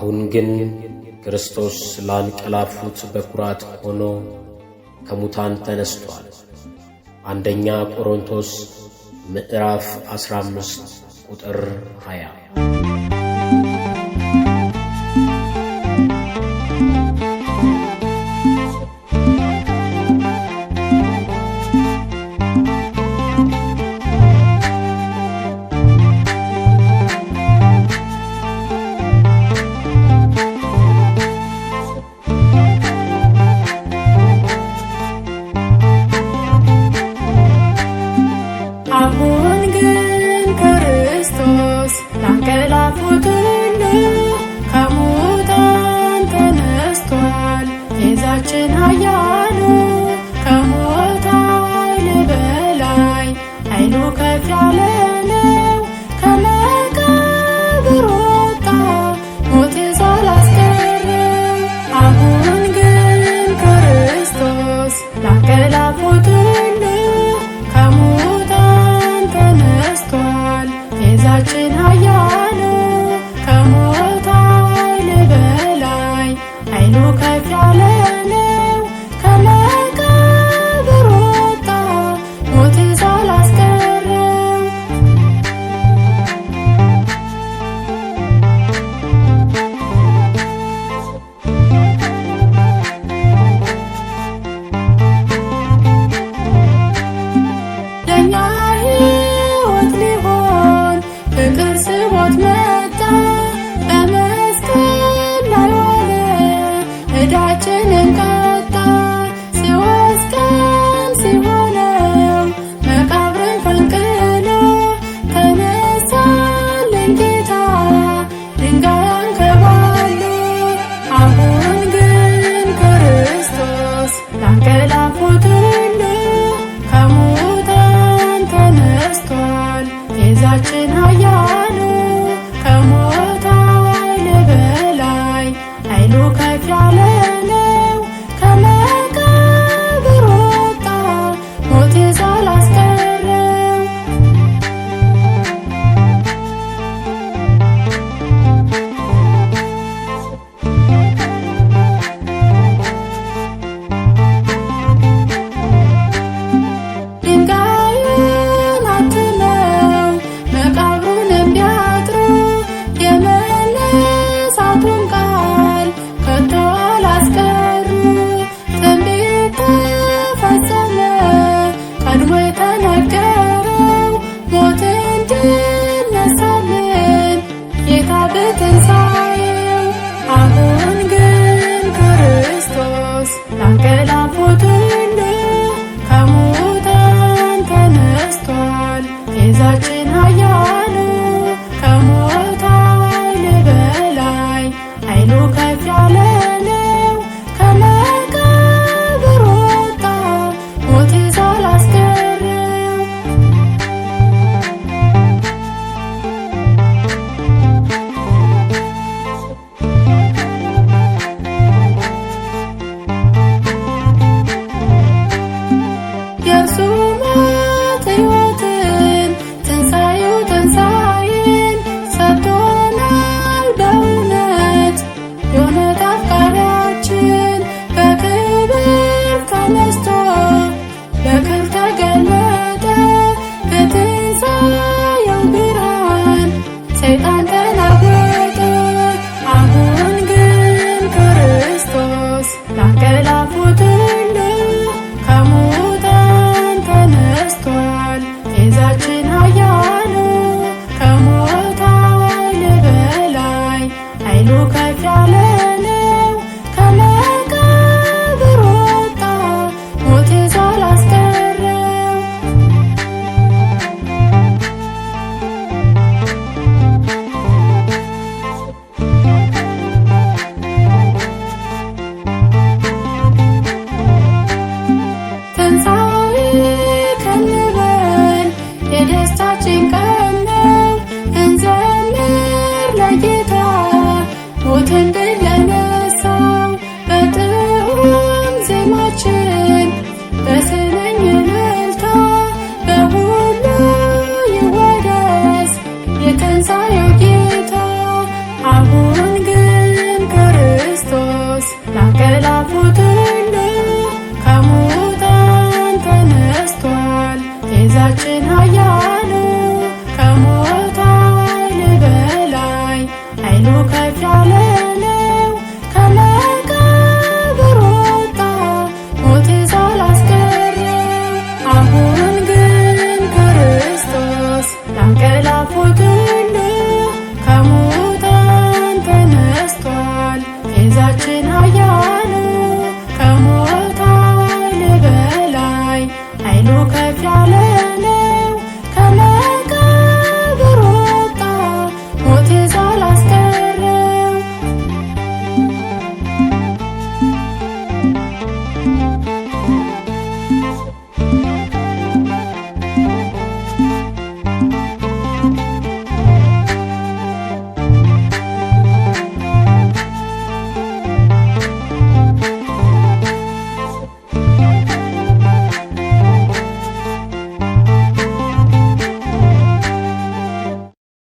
አሁን ግን ክርስቶስ ላንቀላፉት በኩራት ሆኖ ከሙታን ተነስቷል። አንደኛ ቆሮንቶስ ምዕራፍ 15 ቁጥር 20። አሁን ግን ክርስቶስ ላንቀላፉት ሁሉ ከሙታን ተነስቷል። ቤዛችን ኃያሉ ከሞት ኃይል በላይ ኃይሉ ከፍ ያለ ነው። ከመቃብር ወጣ ሞት ሳላስቀረው። አሁን ግን ክርስቶስ ላንቀላፉት ሁሉ ከሙታን ተነስቷል። ቤዛችን ኃያሉ ከሞት ኃይል በላይ ኃይሉ ከፍ ያለ ነው። ከመቃብር ወጣ ሞት ሳላስቀረው። ለእኛ ሕይወት ሊሆን ፍቅር ስቦት መጣ። በመስቀል ላይ ዋለ ዕዳችንን ቀጣ። ሦስት ቀን ሲሆነው መቃብርን ፈንቅሎ ተነሳልን ጌታ ድንጋይ አንከባሎ። አሁን ግን ክርስቶስ ላንቀላፉት ሁሉ ከሙታን ተነስቷል። ቤዛችን ኃያሉ ከሞት ኃይል በላይ ኃይሉ ከፍ ያለ ነው። ከመቃብር ወጣ ሞት ሳላስቀረው። ድንጋዩን አትመው መቃብሩንም ቢያጥሩ የመነሳቱን ቃል ከቶ አላስቀሩ። ትንቢት ተፈጸመ ቀድሞ የተነገረው ሞትን ድል ነሳልን ጌታ በትንሣኤው። አሁን ግን ክርስቶስ ላንቀላፉት ሁሉ ከሙታን ተነስቷል። ቤዛችን ኃያሉ ከሞት ኃይል በላይ ኃይሉ ከፍ ያለ ነው። ከመቃብር ወጣ ሞት ሳላስቀረው። የእርሱ ሞት ሕይወትን ትንሣኤው ትንሣኤን ሰጥቶናል በእውነት የእውነት አፍቃሪያችን በክብር ተነስቶ በክብር ተገለጠ። በትንሣኤው ብርሃን ብርሃን አሁን ግን ክርስቶስ ላንቀላፉት ሁሉ ከሙታን ተነስቷል። ቤዛችን ኃያሉ ከሞት ኃይል በላይ ኃይሉ ከፍ ያለ ነው። ከመቃብር ወጣ ሞት ሳላስቀረው። ትንሣኤ ከንበል የደስታችን ቀን ነው። እንዘምር ለጌታ ሞትን ድል ለነሳው። በጥዑም ዜማችን በስንኝ እልልታ በሁሉ ይወደስ የትንሣኤው ጌታ። አሁን ግን ከፍ ያለ